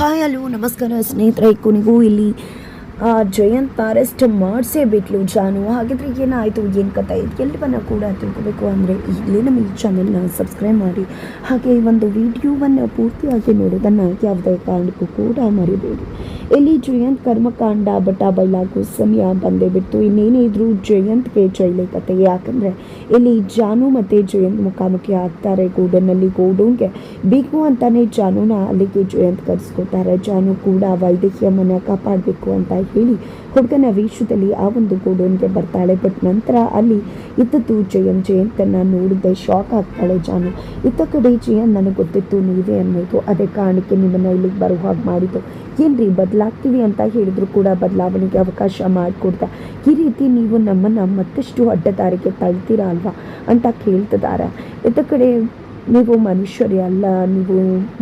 Hi hello ನಮಸ್ಕಾರ ಸ್ನೇಹಿತರೆ, ಕೊನೆಗೂ ಇಲ್ಲಿ ಜಯಂತ್ ಅರೆಸ್ಟ್ ಮಾಡಿಸೇ ಬಿಟ್ಲು ಜಾನು. ಹಾಗಿದ್ರೆ ಏನಾಯಿತು, ಏನು ಕಥೆ, ಎಲ್ಲವನ್ನ ಕೂಡ ತಿಳ್ಕೋಬೇಕು ಅಂದರೆ ಈಗಲೇ ನಮ್ಮ ಈ ಚಾನೆಲ್ನ ಸಬ್ಸ್ಕ್ರೈಬ್ ಮಾಡಿ. ಹಾಗೆ ಈ ಒಂದು ವಿಡಿಯೋವನ್ನು ಪೂರ್ತಿಯಾಗಿ ನೋಡೋದನ್ನು ಯಾವುದೇ ಕಾರಣಕ್ಕೂ ಕೂಡ ಮರಿಬೇಡಿ. ಇಲ್ಲಿ ಜಯಂತ್ ಕರ್ಮಕಾಂಡ ಬಟ ಬಯಲಾಗೋ ಸಮಯ ಬಂದೇ ಬಿಟ್ಟು. ಇನ್ನೇನೇ ಇದ್ರೂ ಜಯಂತ್ಗೆ ಜೈಲೇ ಕತೆ. ಯಾಕಂದರೆ ಇಲ್ಲಿ ಜಾನು ಮತ್ತು ಜಯಂತ್ ಮುಖಾಮುಖಿ ಆಗ್ತಾರೆ ಗೋಡನ್ನಲ್ಲಿ. ಗೋಡನ್ಗೆ ಬೇಕು ಅಂತಾನೆ ಜಾನುನ ಅಲ್ಲಿಗೆ ಜಯಂತ್ ಕರೆಸ್ಕೊತಾರೆ. ಜಾನು ಕೂಡ ವೈದ್ಯಕೀಯಮ್ಮನ ಕಾಪಾಡಬೇಕು ಅಂತ ಹೇಳಿ ಹುಡುಗನ ವೇಷದಲ್ಲಿ ಆ ಒಂದು ಗೋಡನ್ಗೆ ಬರ್ತಾಳೆ. ಬಟ್ ನಂತರ ಅಲ್ಲಿ ಇದ್ದದ್ದು ಜಯಂತನ್ನು ನೋಡಿದೆ ಶಾಕ್ ಆಗ್ತಾಳೆ ಜಾನು. ಇತ್ತ ಕಡೆ ಜಯಂತ್ ನನಗೆ ಗೊತ್ತಿತ್ತು ನೀವೇ ಅನ್ನೋದು, ಅದೇ ಕಾರಣಕ್ಕೆ ನಿಮ್ಮನ್ನು ಇಲ್ಲಿಗೆ ಬರೋ ಹಾಗೆ ಮಾಡಿದ್ದು. ಏನ್ರಿ ಬದಲಾಗ್ತೀವಿ ಅಂತ ಹೇಳಿದ್ರು ಕೂಡ ಬದಲಾವಣೆಗೆ ಅವಕಾಶ ಮಾಡಿಕೊಡ್ತಾ ಈ ರೀತಿ ನೀವು ನಮ್ಮನ್ನು ಮತ್ತಷ್ಟು ಅಡ್ಡದಾರಿಗೆ ತಳ್ತೀರಾ ಅಲ್ವಾ ಅಂತ ಕೇಳ್ತಿದ್ದಾರೆ. ಇತ್ತ ಕಡೆ ನೀವು ಮನುಷ್ಯರೇ ಅಲ್ಲ, ನೀವು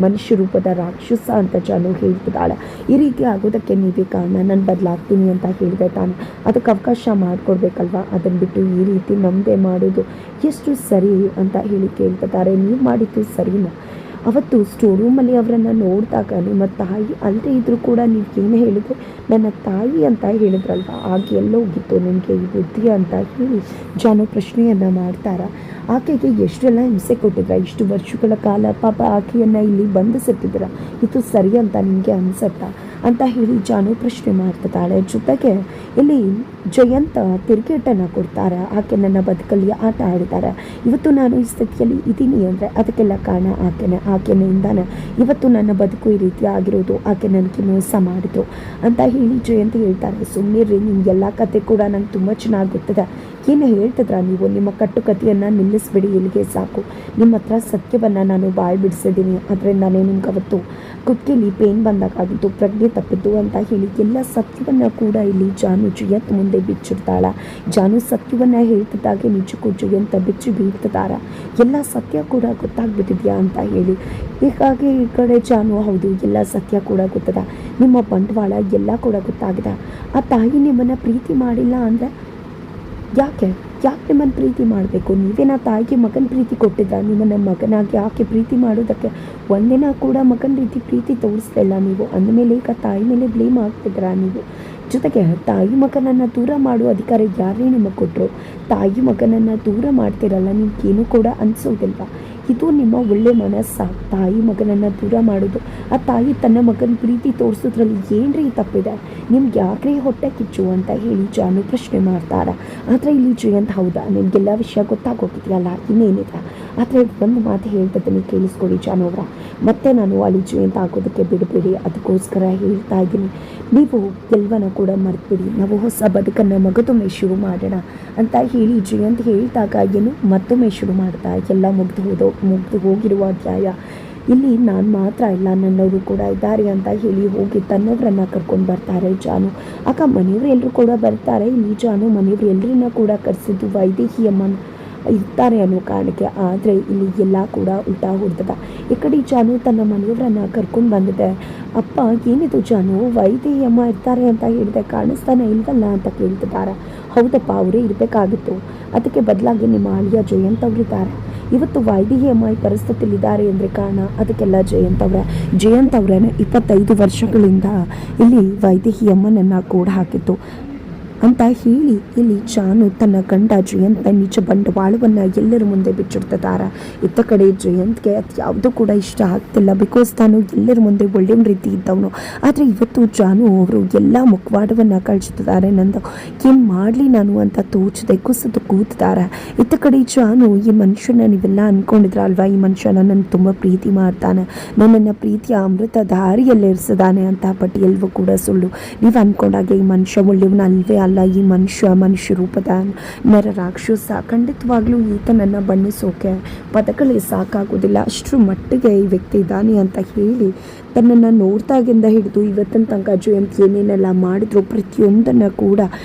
ಮನುಷ್ಯ ರೂಪದ ರಾಕ್ಷಸ ಅಂತ ಜಾನು ಹೇಳ್ತಿದ್ದಾಳೆ. ಈ ರೀತಿ ಆಗೋದಕ್ಕೆ ನೀವೇ ಕಾರಣ, ನಾನು ಬದಲಾಗ್ತೀನಿ ಅಂತ ಹೇಳಿದೆ ತಾನೆ, ಅದಕ್ಕೆ ಅವಕಾಶ ಮಾಡಿಕೊಡ್ಬೇಕಲ್ವ. ಅದನ್ನು ಬಿಟ್ಟು ಈ ರೀತಿ ನಮ್ಮದೇ ಮಾಡೋದು ಎಷ್ಟು ಸರಿ ಅಂತ ಹೇಳಿ ಕೇಳ್ತಿದ್ದಾರೆ. ನೀವು ಮಾಡಿದ್ದು ಸರಿನಾ? ಅವತ್ತು ಸ್ಟೋರ್ ರೂಮಲ್ಲಿ ಅವರನ್ನು ನೋಡಿದಾಗ ನಿಮ್ಮ ತಾಯಿ ಅಲ್ಲದೆ ಇದ್ದರೂ ಕೂಡ ನೀವು ಏನು ಹೇಳಿದ್ರೆ ನನ್ನ ತಾಯಿ ಅಂತ ಹೇಳಿದ್ರಲ್ವ, ಆಗ ಎಲ್ಲೋಗಿತ್ತು ನಿಮಗೆ ಈ ಬುದ್ಧಿ ಅಂತ ಹೇಳಿ ಜಾನು ಪ್ರಶ್ನೆಯನ್ನು ಮಾಡ್ತಾರ. ಆಕೆಗೆ ಎಷ್ಟೆಲ್ಲ ಹಿಂಸೆ ಕೊಟ್ಟಿದ್ರ, ಇಷ್ಟು ವರ್ಷಗಳ ಕಾಲ ಪಾಪ ಆಕೆಯನ್ನು ಇಲ್ಲಿ ಬಂಧಿಸಿಟ್ಟಿದ್ರ, ಇದು ಸರಿ ಅಂತ ನಿಮಗೆ ಅನಿಸತ್ತಾ ಅಂತ ಹೇಳಿ ಜಾನು ಪ್ರಶ್ನೆ ಮಾಡ್ತಿದ್ದಾಳೆ. ಜೊತೆಗೆ ಇಲ್ಲಿ ಜಯಂತ ತಿರುಗೇಟನ್ನು ಕೊಡ್ತಾರೆ. ಆಕೆ ನನ್ನ ಬದುಕಲ್ಲಿ ಆಟ ಆಡಿದ್ದಾರೆ. ಇವತ್ತು ನಾನು ಈ ಸ್ಥಿತಿಯಲ್ಲಿ ಇದ್ದೀನಿ ಅಂದರೆ ಅದಕ್ಕೆಲ್ಲ ಕಾರಣ ಆಕೆನೆಯಿಂದಾನೆ ಇವತ್ತು ನನ್ನ ಬದುಕು ಈ ರೀತಿ ಆಗಿರೋದು, ಆಕೆ ನನಗೆ ಮೋಸ ಮಾಡಿದ್ರು ಅಂತ ಹೇಳಿ ಜಯಂತ ಹೇಳ್ತಾರೆ. ಸುಮ್ಮನಿರ್ರಿ, ನಿಮಗೆಲ್ಲ ಕತೆ ಕೂಡ ನಂಗೆ ತುಂಬ ಚೆನ್ನಾಗಿ ಗೊತ್ತಿದೆ. ಏನು ಹೇಳ್ತಿದ್ರ ನೀವು? ನಿಮ್ಮ ಕಟ್ಟುಕತೆಯನ್ನು ನಿಲ್ಲಿಸ್ಬಿಡಿ, ಇಲ್ಲಿಗೆ ಸಾಕು. ನಿಮ್ಮ ಹತ್ರ ಸತ್ಯವನ್ನು ನಾನು ಬಾಯಿ ಬಿಡಿಸಿದ್ದೀನಿ, ಅದರಿಂದಾನೇ ನಿಮ್ಗೆ ಅವತ್ತು ಕುತ್ತಿಗೆಯಲ್ಲಿ ಪೇನ್ ಬಂದಾಗಿತ್ತು, ಪ್ರಜ್ಞೆ ತಪ್ಪಿದ್ದು ಅಂತ ಹೇಳಿ ಎಲ್ಲ ಸತ್ಯವನ್ನು ಕೂಡ ಇಲ್ಲಿ ಜಾನು ಜಯಂತ್ ಮುಂದೆ ಬಿಚ್ಚಿಡ್ತಾಳ. ಜಾನು ಸತ್ಯವನ್ನು ಹೇಳ್ತಿದ್ದಾಗೆ ನಿಜಕ್ಕೂ ಜಯಂತ ಬಿಚ್ಚಿ ಬೀಳ್ತಿದ್ದಾರ. ಎಲ್ಲ ಸತ್ಯ ಕೂಡ ಗೊತ್ತಾಗ್ಬಿಟ್ಟಿದ್ಯಾ ಅಂತ ಹೇಳಿ. ಹೀಗಾಗಿ ಈ ಕಡೆ ಜಾನು ಹೌದು, ಎಲ್ಲ ಸತ್ಯ ಕೂಡ ಗೊತ್ತದ, ನಿಮ್ಮ ಬಂಡವಾಳ ಎಲ್ಲ ಕೂಡ ಗೊತ್ತಾಗಿದೆ. ಆ ತಾಯಿ ನಿಮ್ಮನ್ನು ಪ್ರೀತಿ ಮಾಡಿಲ್ಲ ಅಂದರೆ ಯಾಕೆ ನಿಮ್ಮನ್ನು ಪ್ರೀತಿ ಮಾಡಬೇಕು? ನೀವೇನ ತಾಯಿಗೆ ಮಗನ ಪ್ರೀತಿ ಕೊಟ್ಟಿದ್ದ? ನಿಮ್ಮನ್ನು ಮಗನಾಗಿ ಆಕೆ ಪ್ರೀತಿ ಮಾಡೋದಕ್ಕೆ ಒಂದಿನ ಕೂಡ ಮಗನ ರೀತಿ ಪ್ರೀತಿ ತೋರಿಸ್ತಿಲ್ಲ ನೀವು. ಅಂದಮೇಲೆ ಈಗ ತಾಯಿ ಮೇಲೆ ಬ್ಲೇಮ್ ಆಗ್ತಿದ್ದೀರಾ ನೀವು. ಜೊತೆಗೆ ತಾಯಿ ಮಗನನ್ನು ದೂರ ಮಾಡುವ ಅಧಿಕಾರ ಯಾರೇ ನಿಮಗೆ ಕೊಟ್ಟರು? ತಾಯಿ ಮಗನನ್ನು ದೂರ ಮಾಡ್ತಿರಲ್ಲ, ನಿಮ್ಗೇನು ಕೂಡ ಅನಿಸೋದಿಲ್ಲ. ಇದು ನಿಮ್ಮ ಒಳ್ಳೆ ಮನಸ್ಸ, ತಾಯಿ ಮಗನನ್ನು ದೂರ ಮಾಡೋದು. ಆ ತಾಯಿ ತನ್ನ ಮಗನ ಪ್ರೀತಿ ತೋರಿಸೋದ್ರಲ್ಲಿ ಏನ್ರಿ ತಪ್ಪಿದೆ? ನಿಮ್ಗೆ ಯಾಕ್ರಿ ಹೊಟ್ಟೆ ಕಿಚ್ಚು ಅಂತ ಹೇಳಿ ಜಾನು ಪ್ರಶ್ನೆ ಮಾಡ್ತಾರೆ. ಆದರೆ ಇಲ್ಲಿ ಜಯಂತ್ ಹೌದಾ, ನಿಮಗೆಲ್ಲ ವಿಷಯ ಗೊತ್ತಾಗೋಗಿದೆಯಲ್ಲ, ಇನ್ನೇನಿದೆ. ಆದರೆ ಒಂದು ಮಾತು ಹೇಳ್ತಿದ್ದೀನಿ, ಕೇಳಿಸ್ಕೊಡಿ ಜಾನು ಅವರ. ಮತ್ತೆ ನಾನು ಅಲ್ಲಿ ಜಯಂತ್ ಆಗೋದಕ್ಕೆ ಬಿಡಬೇಡಿ, ಅದಕ್ಕೋಸ್ಕರ ಹೇಳ್ತಾ ಇದ್ದೀನಿ. ನೀವು ಎಲ್ಲವನ್ನ ಕೂಡ ಮರೆತುಬಿಡಿ, ನಾವು ಹೊಸ ಬದುಕನ್ನು ಮಗದೊಮ್ಮೆ ಶುರು ಮಾಡೋಣ ಅಂತ ಹೇಳಿ ಜಯಂತ್ ಹೇಳಿದಾಗ ಏನು ಮತ್ತೊಮ್ಮೆ ಶುರು ಮಾಡ್ತಾ ಎಲ್ಲ ಮುಗ್ದು ಹೋಗಿರುವ ಅಧ್ಯಾಯ. ಇಲ್ಲಿ ನಾನು ಮಾತ್ರ ಇಲ್ಲ, ನನ್ನವರು ಕೂಡ ಇದ್ದಾರೆ ಅಂತ ಹೇಳಿ ಹೋಗಿ ತನ್ನವರನ್ನು ಕರ್ಕೊಂಡು ಬರ್ತಾರೆ ಜಾನು. ಆಗ ಮನೆಯವರು ಎಲ್ಲರೂ ಕೂಡ ಬರ್ತಾರೆ. ಇಲ್ಲಿ ಜಾನು ಮನೆಯವರು ಎಲ್ಲರನ್ನ ಕೂಡ ಕರೆಸಿದ್ದು ವೈದೇಹಿಯಮ್ಮನ ಇರ್ತಾರೆ ಅನ್ನೋ ಕಾರಣಕ್ಕೆ. ಆದರೆ ಇಲ್ಲಿ ಎಲ್ಲ ಕೂಡ ಉಲ್ಟಾ ಹೊಡೆದ. ಈ ಕಡೆ ಜಾನು ತನ್ನ ಮನೆಯವರನ್ನು ಕರ್ಕೊಂಡು ಬಂದಿದೆ. ಅಪ್ಪ ಏನಿದು ಜಾನು, ವೈದೇಹಿಯಮ್ಮ ಇರ್ತಾರೆ ಅಂತ ಹೇಳಿದೆ, ಕಾಣಿಸ್ತಾನೆ ಇಲ್ವಲ್ಲ ಅಂತ ಕೇಳ್ತಿದ್ದಾರೆ. ಹೌದಪ್ಪ, ಅವರೇ ಇರಬೇಕಾಗಿತ್ತು, ಅದಕ್ಕೆ ಬದಲಾಗಿ ನಿಮ್ಮ ಅಳಿಯ ಜಯಂತ್ ಅವರಿದ್ದಾರೆ. ಇವತ್ತು ವೈದೇಹಿಯಮ್ಮ ಈ ಪರಿಸ್ಥಿತಿಲಿದ್ದಾರೆ ಅಂದರೆ ಕಾರಣ ಅದಕ್ಕೆಲ್ಲ ಜಯಂತ್ ಅವರೇ 25 ವರ್ಷಗಳಿಂದ ಇಲ್ಲಿ ವೈದೇಹಿಯಮ್ಮನನ್ನು ಕೂಡ ಹಾಕಿತ್ತು ಅಂತ ಹೇಳಿ ಇಲ್ಲಿ ಜಾನು ತನ್ನ ಗಂಡ ಜಯಂತ್ ನಿಜ ಬಂಡವಾಳವನ್ನು ಎಲ್ಲರ ಮುಂದೆ ಬಿಚ್ಚಿಡ್ತಿದ್ದಾರೆ. ಇತ್ತ ಕಡೆ ಜಯಂತ್ಗೆ ಅದು ಯಾವುದೂ ಕೂಡ ಇಷ್ಟ ಆಗ್ತಿಲ್ಲ. ಬಿಕಾಸ್ ತಾನು ಎಲ್ಲರ ಮುಂದೆ ಒಳ್ಳೆ ರೀತಿ ಇದ್ದವನು. ಆದರೆ ಇವತ್ತು ಜಾನು ಅವರು ಎಲ್ಲ ಮುಖವಾಡವನ್ನು ಕಳಿಸ್ತಿದ್ದಾರೆ. ನಂದು ಏನು ಮಾಡಲಿ ನಾನು ಅಂತ ತೋಚದೆ ಕುಸಿದು ಕೂತಿದ್ದಾರೆ. ಇತ್ತ ಕಡೆ ಜಾನು ಈ ಮನುಷ್ಯನ ನೀವೆಲ್ಲ ಅಂದ್ಕೊಂಡಿದ್ರ ಅಲ್ವಾ, ಈ ಮನುಷ್ಯ ನನ್ನನ್ನು ತುಂಬ ಪ್ರೀತಿ ಮಾಡ್ತಾನೆ, ನನ್ನನ್ನು ಪ್ರೀತಿಯ ಅಮೃತ ದಾರಿಯಲ್ಲಿ ಇರಿಸಿದಾನೆ ಅಂತ. ಬಟ್ ಎಲ್ಲವೂ ಕೂಡ ಸುಳ್ಳು. ನೀವು ಅಂದ್ಕೊಂಡಾಗೆ ಈ ಮನುಷ್ಯ ಒಳ್ಳೆಯವನ ಅಲ್ವೇ ಅಲ್ಲ. ಈ ಮನುಷ್ಯ ರೂಪದ ನರ ರಾಕ್ಷಸ. ಖಂಡಿತವಾಗ್ಲೂ ಈತನನ್ನು ಬಣ್ಣಿಸೋಕೆ ಪದಗಳೇ ಸಾಕಾಗೋದಿಲ್ಲ, ಅಷ್ಟರ ಮಟ್ಟಿಗೆ ಈ ವ್ಯಕ್ತಿ ಇದ್ದಾನೆ ಅಂತ ಹೇಳಿ ತನ್ನನ್ನು ನೋಡ್ದಾಗಿಂದ ಹಿಡಿದು ಇವತ್ತಿನ ತನಕ ಜಯಂತ್ ಏನೇನೆಲ್ಲ ಮಾಡಿದ್ರು ಪ್ರತಿಯೊಂದನ್ನು ಕೂಡ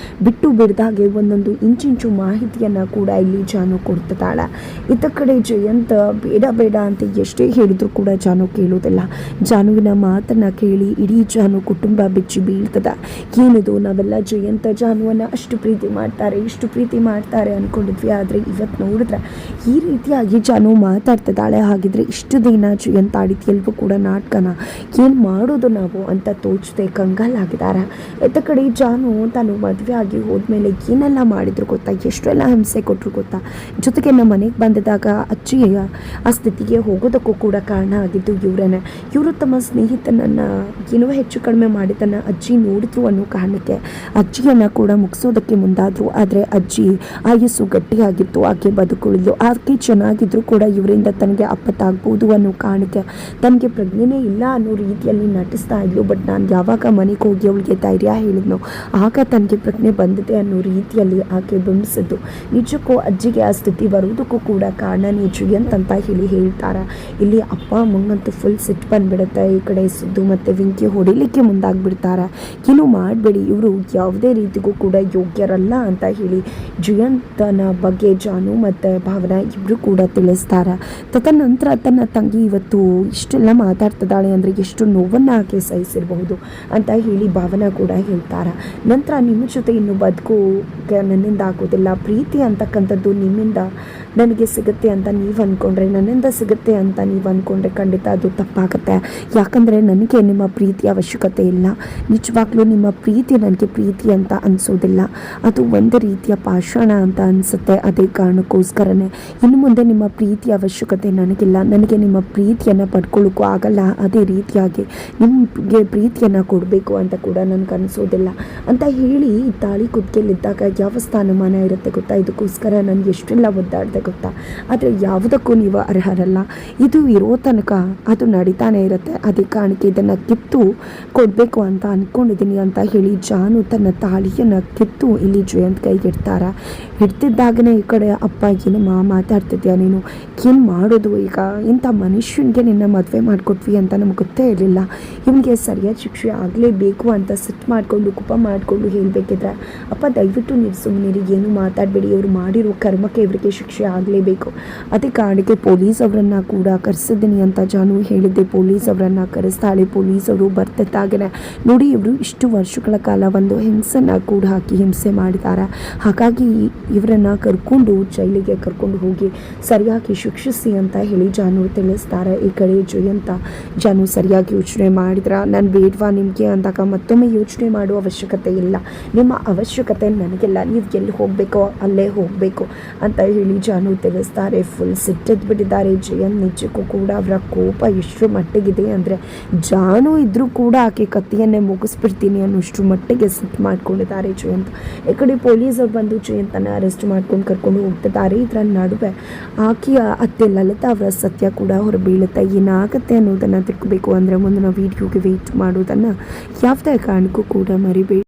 ಬಿಟ್ಟು ಬಿಡ್ದಾಗೆ ಒಂದೊಂದು ಇಂಚಿಂಚು ಮಾಹಿತಿಯನ್ನು ಕೂಡ ಇಲ್ಲಿ ಜಾನು ಕೊಡ್ತಿದ್ದಾಳೆ. ಇತ್ತ ಕಡೆ ಜಯಂತ್ ಬೇಡ ಅಂತ ಎಷ್ಟೇ ಹೇಳಿದ್ರು ಕೂಡ ಜಾನು ಕೇಳೋದಿಲ್ಲ. ಜಾನುವಿನ ಮಾತನ್ನು ಕೇಳಿ ಇಡೀ ಜಾನು ಕುಟುಂಬ ಬಿಚ್ಚಿ ಬೀಳ್ತದೆ. ಏನಿದು, ನಾವೆಲ್ಲ ಜಯಂತ ಜಾನು ಜಾನುವನ್ನು ಅಷ್ಟು ಪ್ರೀತಿ ಮಾಡ್ತಾರೆ, ಇಷ್ಟು ಪ್ರೀತಿ ಮಾಡ್ತಾರೆ ಅಂದ್ಕೊಂಡಿದ್ವಿ. ಆದರೆ ಇವತ್ತು ನೋಡಿದ್ರೆ ಈ ರೀತಿಯಾಗಿ ಜಾನು ಮಾತಾಡ್ತಿದ್ದಾಳೆ. ಹಾಗಿದ್ರೆ ಇಷ್ಟು ದಿನ ಜಯಂತ್ ಆಡಿದ್ದು ಎಲ್ಲವೂ ಕೂಡ ನಾಟಕನ, ಏನು ಮಾಡೋದು ನಾವು ಅಂತ ತೋಚದೆ ಕಂಗಾಲಾಗಿದ್ದಾರೆ. ಎತ್ತ ಕಡೆ ಜಾನು ತಾನು ಮದುವೆ ಆಗಿ ಹೋದ್ಮೇಲೆ ಏನೆಲ್ಲ ಮಾಡಿದ್ರು ಗೊತ್ತಾ, ಎಷ್ಟೆಲ್ಲ ಹಿಂಸೆ ಕೊಟ್ಟರು ಗೊತ್ತಾ. ಜೊತೆಗೆ ನಮ್ಮ ಮನೆಗೆ ಬಂದಿದ್ದಾಗ ಅಜ್ಜಿಯ ಆ ಸ್ಥಿತಿಗೆ ಹೋಗೋದಕ್ಕೂ ಕೂಡ ಕಾರಣ ಆಗಿದ್ದು ಇವರೇನೆ. ಇವರು ತಮ್ಮ ಸ್ನೇಹಿತನನ್ನು ಏನೋ ಹೆಚ್ಚು ಕಡಿಮೆ ಮಾಡಿದ್ದನ್ನು ಅಜ್ಜಿ ನೋಡಿದ್ರು ಅನ್ನೋ ಕಾರಣಕ್ಕೆ ಅಜ್ಜಿಯನ್ನು ಕೂಡ ಮುಗಿಸೋದಕ್ಕೆ ಮುಂದಾದರು. ಆದರೆ ಅಜ್ಜಿ ಆಯಸ್ಸು ಗಟ್ಟಿಯಾಗಿತ್ತು, ಆಕೆ ಬದುಕುಳಿದು ಆಕೆ ಚೆನ್ನಾಗಿದ್ರು ಕೂಡ ಇವರಿಂದ ತನಗೆ ಅಪ್ಪತ್ತಾಗ್ಬೋದು ಅನ್ನೋ ಕಾರಣಕ್ಕೆ ತನಗೆ ಪ್ರಜ್ಞೆನೇ ಇಲ್ಲ ಅನ್ನೋ ರೀತಿಯಲ್ಲಿ ನಟಿಸ್ತಾ ಇದ್ಲು. ಬಟ್ ನಾನು ಯಾವಾಗ ಮನೆಗೆ ಹೋಗಿ ಅವಳಿಗೆ ಧೈರ್ಯ ಹೇಳಿದ್ನೋ ಆಗ ತನಗೆ ಪ್ರಜ್ಞೆ ಬಂದಿದೆ ಅನ್ನೋ ರೀತಿಯಲ್ಲಿ ಆಕೆ ಬಿಂಬಿಸಿದ್ದು. ನಿಜಕ್ಕೂ ಅಜ್ಜಿಗೆ ಆ ಸ್ಥಿತಿ ಬರುವುದಕ್ಕೂ ಕೂಡ ಕಾರಣನೇ ಜಯಂತ್ ಅಂತ ಹೇಳ್ತಾರೆ. ಇಲ್ಲಿ ಅಪ್ಪ ಅಮ್ಮಂಗಂತೂ ಫುಲ್ ಸಿಟ್ಟು ಬಂದ್ಬಿಡುತ್ತೆ. ಈ ಕಡೆ ಸಿದ್ದು ಮತ್ತು ವೆಂಕಿ ಹೊಡಿಲಿಕ್ಕೆ ಮುಂದಾಗ್ಬಿಡ್ತಾರೆ. ಏನು ಮಾಡಬೇಡಿ, ಇವರು ಯಾವುದೇ ರೀತಿಗೂ ಕೂಡ ಯೋಗ್ಯರಲ್ಲ ಅಂತ ಹೇಳಿ ಜಯಂತನ ಬಗ್ಗೆ ಜಾನು ಮತ್ತು ಭಾವನಾ ಇಬ್ಬರು ಕೂಡ ತಿಳಿಸ್ತಾರೆ. ತದನಂತರ ತನ್ನ ತಂಗಿ ಇವತ್ತು ಇಷ್ಟೆಲ್ಲ ಮಾತಾಡ್ತಿದ್ದಾಳೆ ಅಂದರೆ ಎಷ್ಟು ನೋವನ್ನು ಆಕೆ ಸಹಿಸಿರಬಹುದು ಅಂತ ಹೇಳಿ ಭಾವನಾ ಕೂಡ ಹೇಳ್ತಾರೆ. ನಂತರ ನಿಮ್ಮ ಜೊತೆ ಇನ್ನು ಬದುಕೋಕೆ ನನ್ನಿಂದ ಆಗೋದಿಲ್ಲ, ಪ್ರೀತಿ ಅಂತಕ್ಕಂಥದ್ದು ನಿಮ್ಮಿಂದ ನನಗೆ ಸಿಗುತ್ತೆ ಅಂತ ನೀವು ಅಂದ್ಕೊಂಡ್ರೆ, ನನ್ನಿಂದ ಸಿಗುತ್ತೆ ಅಂತ ನೀವು ಅಂದ್ಕೊಂಡ್ರೆ ಖಂಡಿತ ಅದು ತಪ್ಪಾಗುತ್ತೆ. ಯಾಕಂದರೆ ನನಗೆ ನಿಮ್ಮ ಪ್ರೀತಿ ಅವಶ್ಯಕತೆ ಇಲ್ಲ. ನಿಜವಾಗ್ಲೂ ನಿಮ್ಮ ಪ್ರೀತಿ ನನಗೆ ಪ್ರೀತಿ ಅಂತ ಅನಿಸೋದಿಲ್ಲ, ಅದು ಒಂದು ರೀತಿಯ ಪಾಷಾಣ ಅಂತ ಅನಿಸುತ್ತೆ. ಅದೇ ಕಾರಣಕ್ಕೋಸ್ಕರನೇ ಇನ್ನು ಮುಂದೆ ನಿಮ್ಮ ಪ್ರೀತಿ ಅವಶ್ಯಕತೆ ನನಗಿಲ್ಲ, ನನಗೆ ನಿಮ್ಮ ಪ್ರೀತಿಯನ್ನು ಪಡ್ಕೊಳ್ಳೋಕ್ಕೂ ಆಗಲ್ಲ. ಅದೇ ರೀತಿಯಾಗಿ ನಿಮಗೆ ಪ್ರೀತಿಯನ್ನು ಕೊಡಬೇಕು ಅಂತ ಕೂಡ ನನಗೆ ಅನಿಸೋದಿಲ್ಲ ಅಂತ ಹೇಳಿ ತಾಳಿ ಕುತ್ತಿಗೆಯಲ್ಲಿದ್ದಾಗ ಯಾವ ಸ್ಥಾನಮಾನ ಇರುತ್ತೆ ಗೊತ್ತಾ. ಇದಕ್ಕೋಸ್ಕರ ನನಗೆ ಎಷ್ಟೆಲ್ಲ ಒದ್ದಾಡಿದೆ ಗೊತ್ತಾ. ಆದರೆ ಯಾವುದಕ್ಕೂ ನೀವು ಅರ್ಹರಲ್ಲ. ಇದು ಇರೋ ತನಕ ಅದು ನಡೀತಾನೆ ಇರುತ್ತೆ. ಅದೇ ಕಾರಣಕ್ಕೆ ಇದನ್ನು ಕಿತ್ತು ಕೊಡಬೇಕು ಅಂತ ಅಂದ್ಕೊಂಡಿದ್ದೀನಿ ಅಂತ ಹೇಳಿ ಜಾನು ತನ್ನ ತಾಳಿಯನ್ನು ಕಿತ್ತು ಇಲ್ಲಿ ಜಯಂತ್ ಕೈಗೆ ಇಡ್ತಾರೆ. ಹಿಡ್ತಿದ್ದಾಗನೇ ಈ ಕಡೆ ಅಪ್ಪ ಏನು ಮಾತಾಡ್ತಿದ್ಯಾ ನೀನು, ಏನು ಮಾಡೋದು ಈಗ, ಇಂಥ ಮನುಷ್ಯನಿಗೆ ನಿನ್ನ ಮದುವೆ ಮಾಡಿಕೊಟ್ವಿ ಅಂತ ನಮ್ಗೆ ಗೊತ್ತೇ ಇರಲಿಲ್ಲ, ಇವನಿಗೆ ಸರಿಯಾದ ಶಿಕ್ಷೆ ಆಗಲೇಬೇಕು ಅಂತ ಸಿಟ್ಟು ಮಾಡಿಕೊಂಡು ಕೋಪ ಮಾಡಿಕೊಂಡು ಹೇಳಬೇಕಿದ್ರೆ ಅಪ್ಪ ದಯವಿಟ್ಟು ನೀವು ಸುಮ್ಮನಿರಿ, ಏನು ಮಾತಾಡಬೇಡಿ, ಇವರು ಮಾಡಿರೋ ಕರ್ಮಕ್ಕೆ ಇವರಿಗೆ ಶಿಕ್ಷೆ ಆಗಲೇಬೇಕು. ಅದೇ ಕಾರಣಕ್ಕೆ ಪೊಲೀಸ್ ಅವರನ್ನು ಕೂಡ ಕರೆಸಿದ್ದೀನಿ ಅಂತ ಜಾನು ಹೇಳಿದ್ದೆ. ಪೊಲೀಸ್ ಅವರನ್ನು ಕರೆಸ್ತಾಳೆ. ಪೊಲೀಸ್ ಅವರು ಬರ್ತಿದ್ದಾಗನೇ ನೋಡಿ ಇವರು ಇಷ್ಟು ವರ್ಷಗಳ ಕಾಲ ಒಂದು ಹೆಂಗಸನ್ನು ಕೂಡ ಹಾಕಿ ಹಿಂಸೆ ಮಾಡಿದ್ದಾರೆ, ಹಾಗಾಗಿ ಇವರನ್ನು ಕರ್ಕೊಂಡು ಜೈಲಿಗೆ ಕರ್ಕೊಂಡು ಹೋಗಿ ಸರಿಯಾಗಿ ಶಿಕ್ಷಿಸಿ ಅಂತ ಹೇಳಿ ಜಾನು ತಿಳಿಸ್ತಾರೆ. ಈ ಕಡೆ ಜಯಂತ ಜಾನು ಸರಿಯಾಗಿ ಯೋಚನೆ ಮಾಡಿದ್ರ, ನಾನು ಬೇಡವಾ ನಿಮಗೆ ಅಂದಾಗ ಮತ್ತೊಮ್ಮೆ ಯೋಚನೆ ಮಾಡುವ ಅವಶ್ಯಕತೆ ಇಲ್ಲ, ನಿಮ್ಮ ಅವಶ್ಯಕತೆ ನನಗಿಲ್ಲ, ನೀವು ಎಲ್ಲಿ ಹೋಗಬೇಕೋ ಅಲ್ಲೇ ಹೋಗಬೇಕು ಅಂತ ಹೇಳಿ ಜಾನು ತಿಳಿಸ್ತಾರೆ. ಫುಲ್ ಸಿಟ್ಟೆದ್ದು ಬಿಟ್ಟಿದ್ದಾರೆ ಜಯಂತ್. ನಿಜಕ್ಕೂ ಕೂಡ ಅವರ ಕೋಪ ಎಷ್ಟು ಮಟ್ಟಿಗಿದೆ ಅಂದರೆ ಜಾನು ಇದ್ದರೂ ಕೂಡ ಆಕೆ ಕತ್ತಿಯನ್ನೇ ಮುಗಿಸ್ಬಿಡ್ತೀನಿ ಅನ್ನೋಷ್ಟು ಮಟ್ಟಿಗೆ ಸಿಟ್ಟು ಮಾಡ್ಕೊಂಡಿದ್ದಾರೆ ಜಯಂತ್. ಈ ಕಡೆ ಪೊಲೀಸರು ಬಂದು ಜಯಂತನ ಅರೆಸ್ಟ್ ಮಾಡ್ಕೊಂಡು ಕರ್ಕೊಂಡು ಹೋಗ್ತಿದ್ದಾರೆ. ಇದರ ನಡುವೆ ಆಕೆಯ ಅತ್ತೆ ಲಲಿತಾ ಅವರ ಸತ್ಯ ಕೂಡ ಹೊರಬೀಳುತ್ತೆ. ಏನಾಗುತ್ತೆ ಅನ್ನೋದನ್ನು ತಿಳ್ಕೋಬೇಕು ಅಂದರೆ ಮುಂದಿನ ವೀಡಿಯೋಗೆ ವೇಟ್ ಮಾಡೋದನ್ನು ಯಾವುದೇ ಕಾರಣಕ್ಕೂ ಕೂಡ ಮರಿಬೇಡಿ.